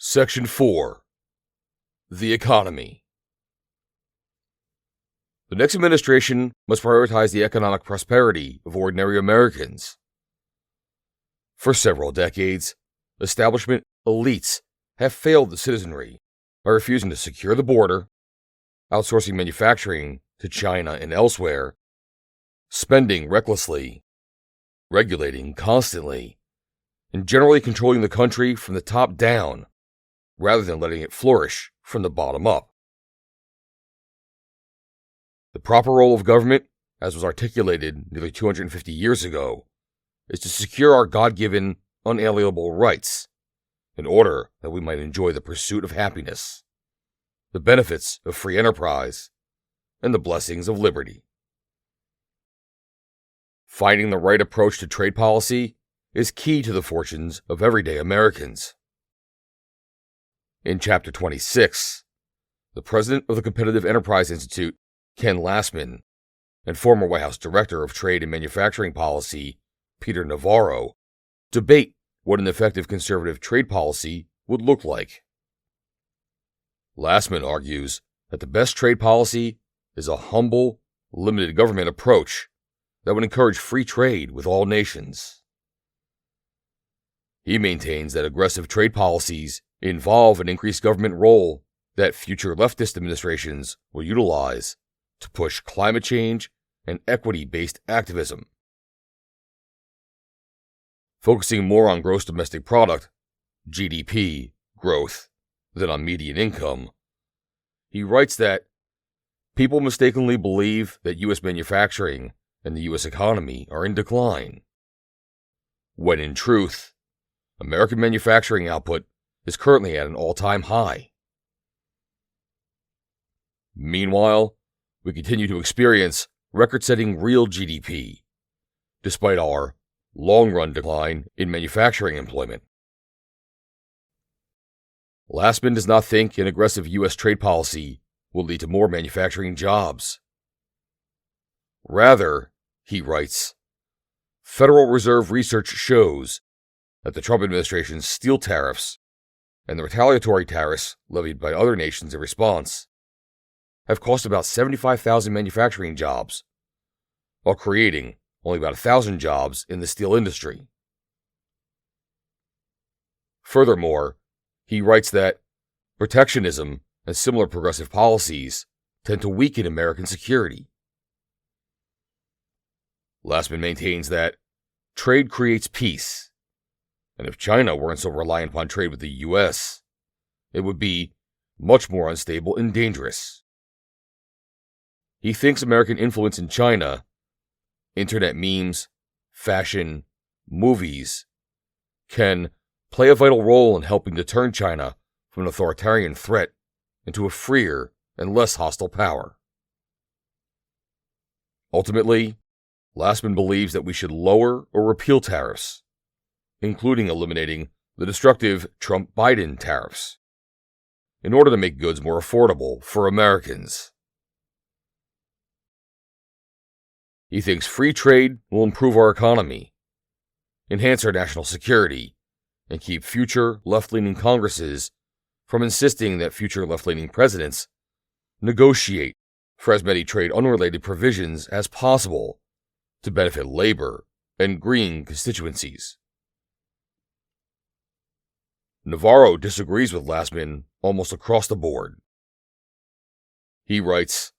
Section 4. The Economy. The next administration must prioritize the economic prosperity of ordinary Americans. For several decades, establishment elites have failed the citizenry by refusing to secure the border, outsourcing manufacturing to China and elsewhere, spending recklessly, regulating constantly, and generally controlling the country from the top down, rather than letting it flourish from the bottom up. The proper role of government, as was articulated nearly 250 years ago, is to secure our God-given, unalienable rights, in order that we might enjoy the pursuit of happiness, the benefits of free enterprise, and the blessings of liberty. Finding the right approach to trade policy is key to the fortunes of everyday Americans. In Chapter 26, the president of the Competitive Enterprise Institute, Ken Lastman, and former White House Director of Trade and Manufacturing Policy, Peter Navarro, debate what an effective conservative trade policy would look like. Lastman argues that the best trade policy is a humble, limited government approach that would encourage free trade with all nations. He maintains that aggressive trade policies involve an increased government role that future leftist administrations will utilize to push climate change and equity-based activism. Focusing more on gross domestic product, GDP, growth, than on median income, he writes that people mistakenly believe that U.S. manufacturing and the U.S. economy are in decline, when in truth, American manufacturing output is currently at an all-time high. Meanwhile, we continue to experience record-setting real GDP, despite our long-run decline in manufacturing employment. Lastman does not think an aggressive U.S. trade policy will lead to more manufacturing jobs. Rather, he writes, Federal Reserve research shows that the Trump administration's steel tariffs and the retaliatory tariffs levied by other nations in response have cost about 75,000 manufacturing jobs, while creating only about 1,000 jobs in the steel industry. Furthermore, he writes that protectionism and similar progressive policies tend to weaken American security. Lastman maintains that trade creates peace, and if China weren't so reliant upon trade with the U.S., it would be much more unstable and dangerous. He thinks American influence in China, internet memes, fashion, movies, can play a vital role in helping to turn China from an authoritarian threat into a freer and less hostile power. Ultimately, Lastman believes that we should lower or repeal tariffs, including eliminating the destructive Trump-Biden tariffs, in order to make goods more affordable for Americans. He thinks free trade will improve our economy, enhance our national security, and keep future left-leaning Congresses from insisting that future left-leaning presidents negotiate for as many trade-unrelated provisions as possible to benefit labor and green constituencies. Navarro disagrees with Lastman almost across the board. He writes,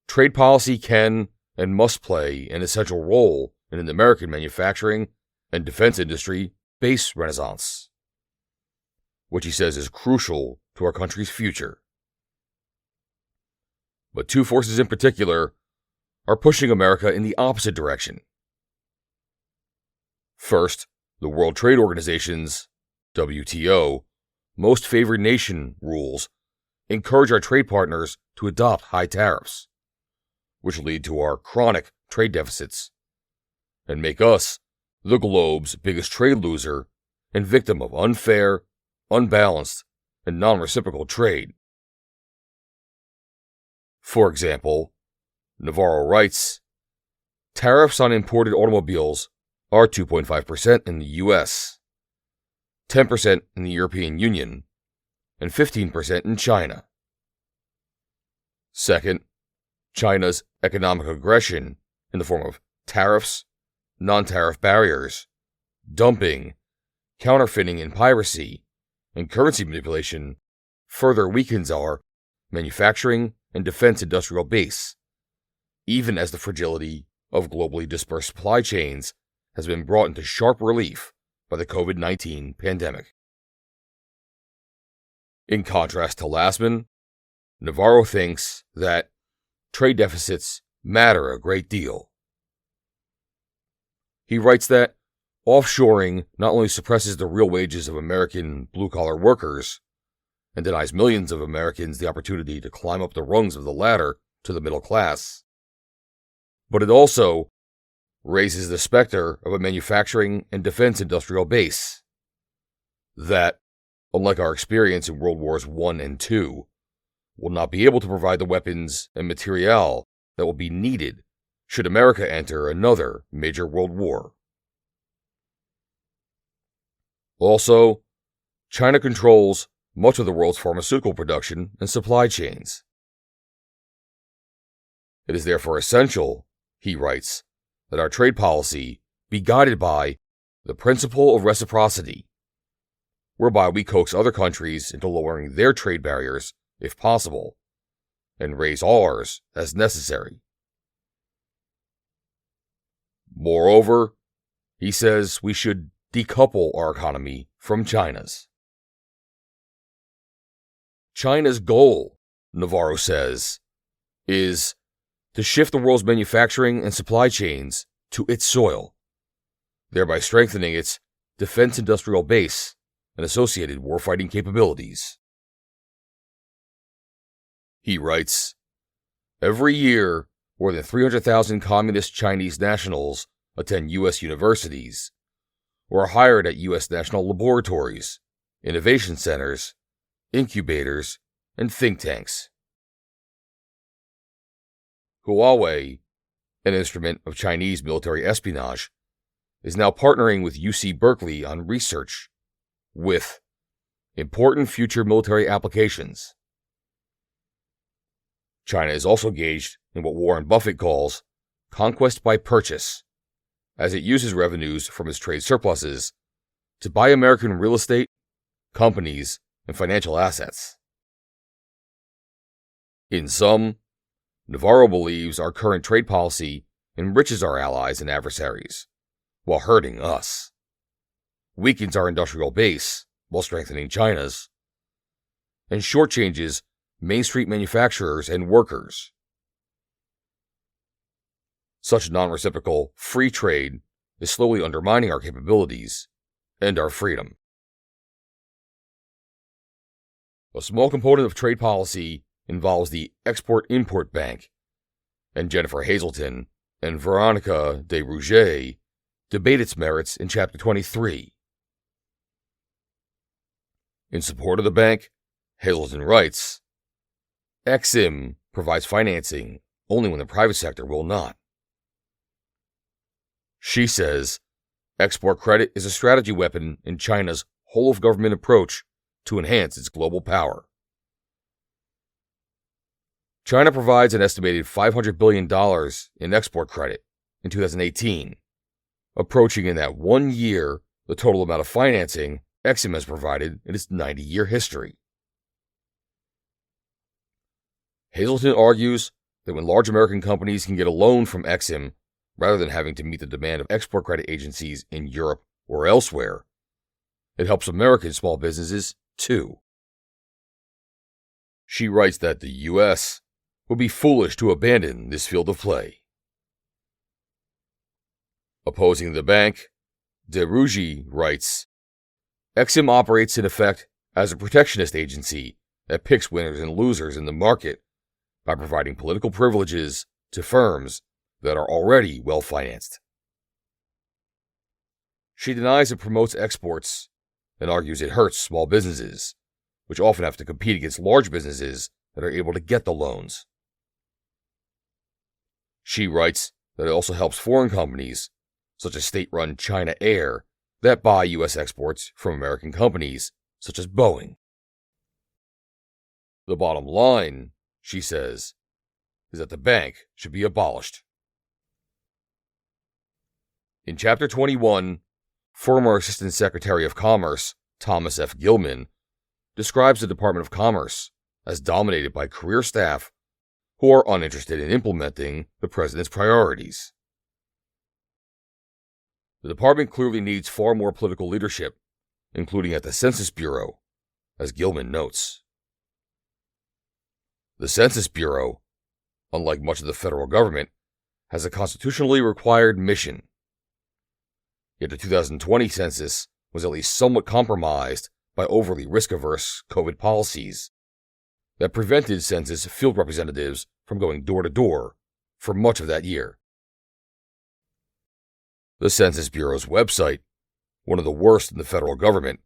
trade policy can and must play an essential role in an American manufacturing and defense industry base renaissance, which he says is crucial to our country's future. But two forces in particular are pushing America in the opposite direction. First, the World Trade Organization's WTO most favored nation rules encourage our trade partners to adopt high tariffs, which lead to our chronic trade deficits and make us the globe's biggest trade loser and victim of unfair, unbalanced, and non-reciprocal trade. For example, Navarro writes, tariffs on imported automobiles are 2.5% in the U.S., 10% in the European Union, and 15% in China. Second, China's economic aggression in the form of tariffs, non-tariff barriers, dumping, counterfeiting and piracy, and currency manipulation further weakens our manufacturing and defense industrial base, even as the fragility of globally dispersed supply chains has been brought into sharp relief by the COVID-19 pandemic. In contrast to Lassman, Navarro thinks that trade deficits matter a great deal. He writes that offshoring not only suppresses the real wages of American blue-collar workers and denies millions of Americans the opportunity to climb up the rungs of the ladder to the middle class, but it also raises the specter of a manufacturing and defense industrial base that, unlike our experience in World Wars I and II, will not be able to provide the weapons and materiel that will be needed should America enter another major world war. Also, China controls much of the world's pharmaceutical production and supply chains. It is therefore essential, he writes, that our trade policy be guided by the principle of reciprocity, whereby we coax other countries into lowering their trade barriers if possible, and raise ours as necessary. Moreover, he says we should decouple our economy from China's. China's goal, Navarro says, is to shift the world's manufacturing and supply chains to its soil, thereby strengthening its defense industrial base and associated warfighting capabilities. He writes, every year, more than 300,000 communist Chinese nationals attend U.S. universities or are hired at U.S. national laboratories, innovation centers, incubators, and think tanks. Huawei, an instrument of Chinese military espionage, is now partnering with UC Berkeley on research with important future military applications. China is also engaged in what Warren Buffett calls conquest by purchase, as it uses revenues from its trade surpluses to buy American real estate, companies, and financial assets. In sum, Navarro believes our current trade policy enriches our allies and adversaries, while hurting us, weakens our industrial base while strengthening China's, and shortchanges Main Street manufacturers and workers. Such non-reciprocal free trade is slowly undermining our capabilities and our freedom. A small component of trade policy involves the Export-Import Bank, and Jennifer Hazelton and Veronica de Rouget debate its merits in Chapter 23. In support of the bank, Hazelton writes, Exim provides financing only when the private sector will not. She says, export credit is a strategy weapon in China's whole-of-government approach to enhance its global power. China provides an estimated $500 billion in export credit in 2018, approaching in that 1 year the total amount of financing Exim has provided in its 90-year history. Hazelton argues that when large American companies can get a loan from Exim rather than having to meet the demand of export credit agencies in Europe or elsewhere, it helps American small businesses too. She writes that the U.S. would be foolish to abandon this field of play. Opposing the bank, de Rouget writes, Exim operates in effect as a protectionist agency that picks winners and losers in the market by providing political privileges to firms that are already well-financed. She denies it promotes exports and argues it hurts small businesses, which often have to compete against large businesses that are able to get the loans. She writes that it also helps foreign companies, such as state-run China Air, that buy U.S. exports from American companies, such as Boeing. The bottom line, she says, is that the bank should be abolished. In Chapter 21, former Assistant Secretary of Commerce Thomas F. Gilman describes the Department of Commerce as dominated by career staff who are uninterested in implementing the president's priorities. The department clearly needs far more political leadership, including at the Census Bureau, as Gilman notes. The Census Bureau, unlike much of the federal government, has a constitutionally required mission. Yet the 2020 census was at least somewhat compromised by overly risk-averse COVID policies that prevented census field representatives from going door to door for much of that year. The Census Bureau's website, one of the worst in the federal government,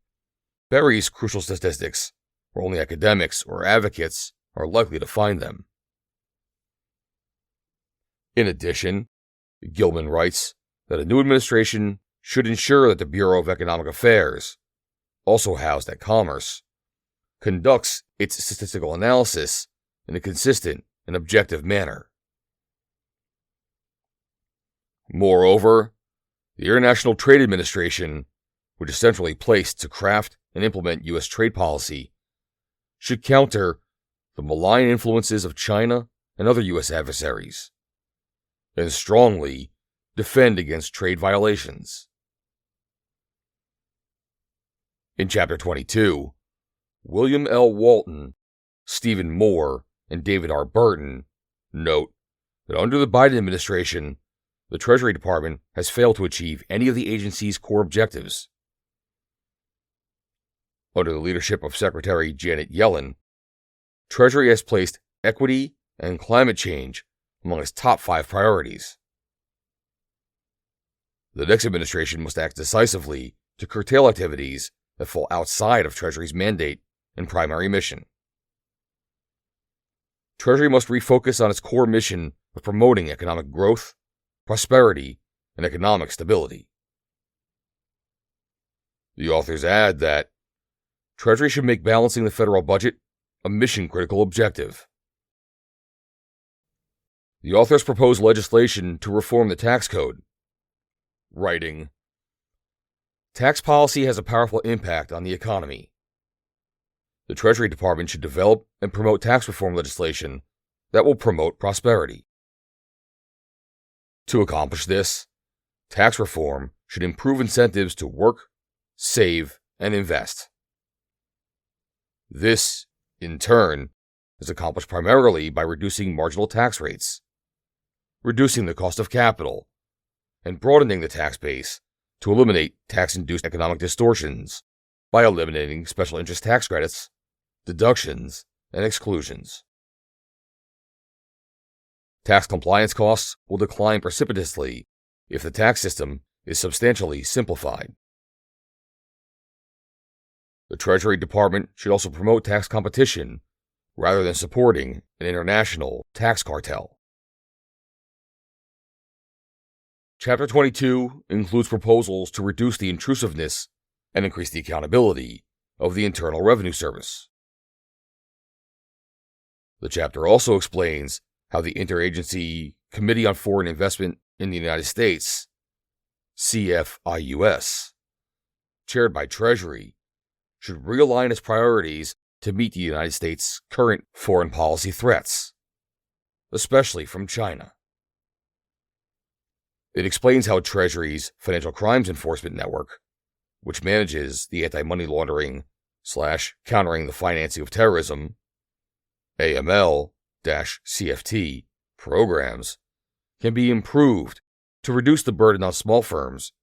buries crucial statistics where only academics or advocates are likely to find them. In addition, Gilman writes that a new administration should ensure that the Bureau of Economic Affairs, also housed at Commerce, conducts its statistical analysis in a consistent and objective manner. Moreover, the International Trade Administration, which is centrally placed to craft and implement U.S. trade policy, should counter the malign influences of China and other U.S. adversaries, and strongly defend against trade violations. In Chapter 22, William L. Walton, Stephen Moore, and David R. Burton note that under the Biden administration, the Treasury Department has failed to achieve any of the agency's core objectives. Under the leadership of Secretary Janet Yellen, Treasury has placed equity and climate change among its top 5 priorities. The next administration must act decisively to curtail activities that fall outside of Treasury's mandate and primary mission. Treasury must refocus on its core mission of promoting economic growth, prosperity, and economic stability. The authors add that Treasury should make balancing the federal budget a mission-critical objective. The authors propose legislation to reform the tax code, writing, "Tax policy has a powerful impact on the economy. The Treasury Department should develop and promote tax reform legislation that will promote prosperity. To accomplish this, tax reform should improve incentives to work, save, and invest. This, in turn, is accomplished primarily by reducing marginal tax rates, reducing the cost of capital, and broadening the tax base to eliminate tax-induced economic distortions by eliminating special interest tax credits, deductions, and exclusions. Tax compliance costs will decline precipitously if the tax system is substantially simplified. The Treasury Department should also promote tax competition rather than supporting an international tax cartel." Chapter 22 includes proposals to reduce the intrusiveness and increase the accountability of the Internal Revenue Service. The chapter also explains how the Interagency Committee on Foreign Investment in the United States, CFIUS, chaired by Treasury, should realign its priorities to meet the United States' current foreign policy threats, especially from China. It explains how Treasury's Financial Crimes Enforcement Network, which manages the anti-money laundering / countering the financing of terrorism, AML-CFT programs, can be improved to reduce the burden on small firms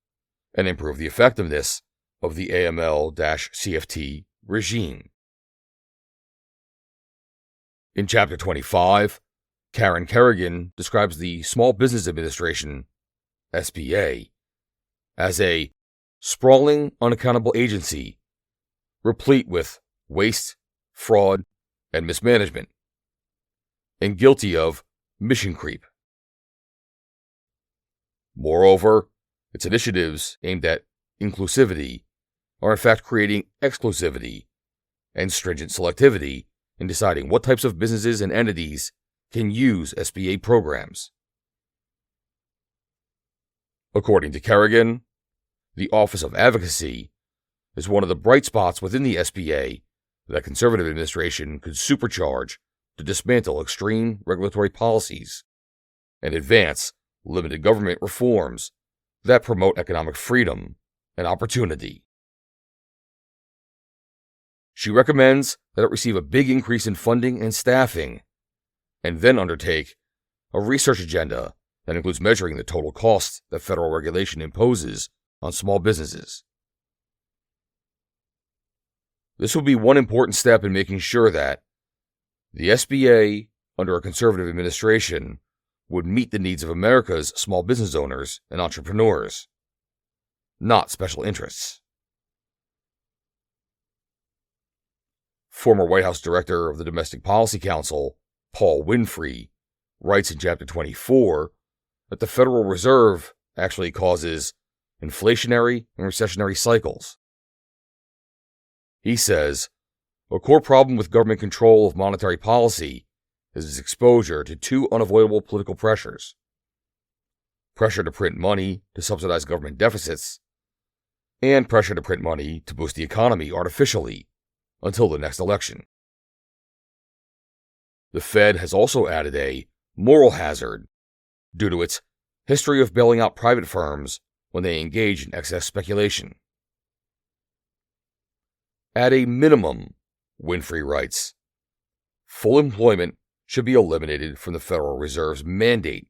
and improve the effectiveness of the AML-CFT regime. In Chapter 25, Karen Kerrigan describes the Small Business Administration, SBA, as a sprawling, unaccountable agency replete with waste, fraud, and mismanagement, and guilty of mission creep. Moreover, its initiatives aimed at inclusivity are in fact creating exclusivity and stringent selectivity in deciding what types of businesses and entities can use SBA programs. According to Kerrigan, the Office of Advocacy is one of the bright spots within the SBA that conservative administration could supercharge to dismantle extreme regulatory policies and advance limited government reforms that promote economic freedom and opportunity. She recommends that it receive a big increase in funding and staffing, and then undertake a research agenda that includes measuring the total cost that federal regulation imposes on small businesses. This will be one important step in making sure that the SBA, under a conservative administration, would meet the needs of America's small business owners and entrepreneurs, not special interests. Former White House Director of the Domestic Policy Council, Paul Winfrey, writes in Chapter 24 that the Federal Reserve actually causes inflationary and recessionary cycles. He says, a core problem with government control of monetary policy is its exposure to two unavoidable political pressures: pressure to print money to subsidize government deficits, and pressure to print money to boost the economy artificially until the next election. The Fed has also added a moral hazard due to its history of bailing out private firms when they engage in excess speculation. At a minimum, Winfrey writes, full employment should be eliminated from the Federal Reserve's mandate,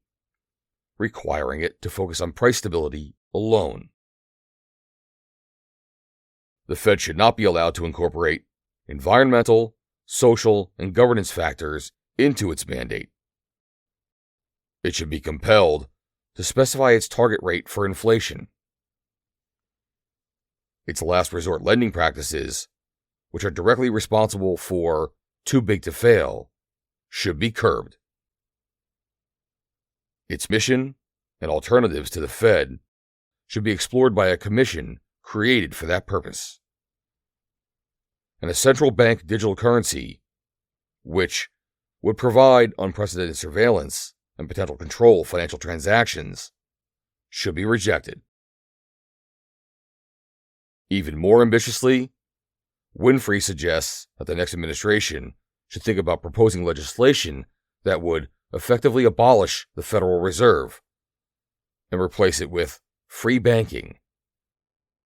requiring it to focus on price stability alone. The Fed should not be allowed to incorporate environmental, social, and governance factors into its mandate. It should be compelled to specify its target rate for inflation. Its last resort lending practices, which are directly responsible for too big to fail, should be curbed. Its mission and alternatives to the Fed should be explored by a commission created for that purpose. And a central bank digital currency, which would provide unprecedented surveillance and potential control of financial transactions, should be rejected. Even more ambitiously, Winfrey suggests that the next administration should think about proposing legislation that would effectively abolish the Federal Reserve and replace it with free banking,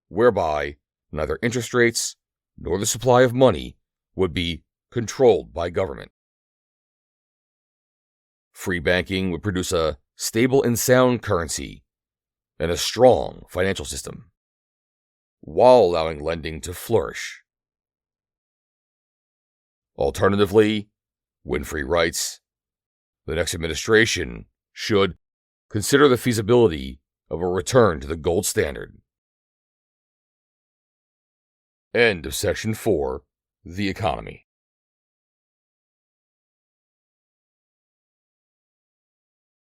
whereby neither interest rates nor the supply of money would be controlled by government. Free banking would produce a stable and sound currency and a strong financial system, while allowing lending to flourish. Alternatively, Winfrey writes, the next administration should consider the feasibility of a return to the gold standard. End of Section 4, The Economy.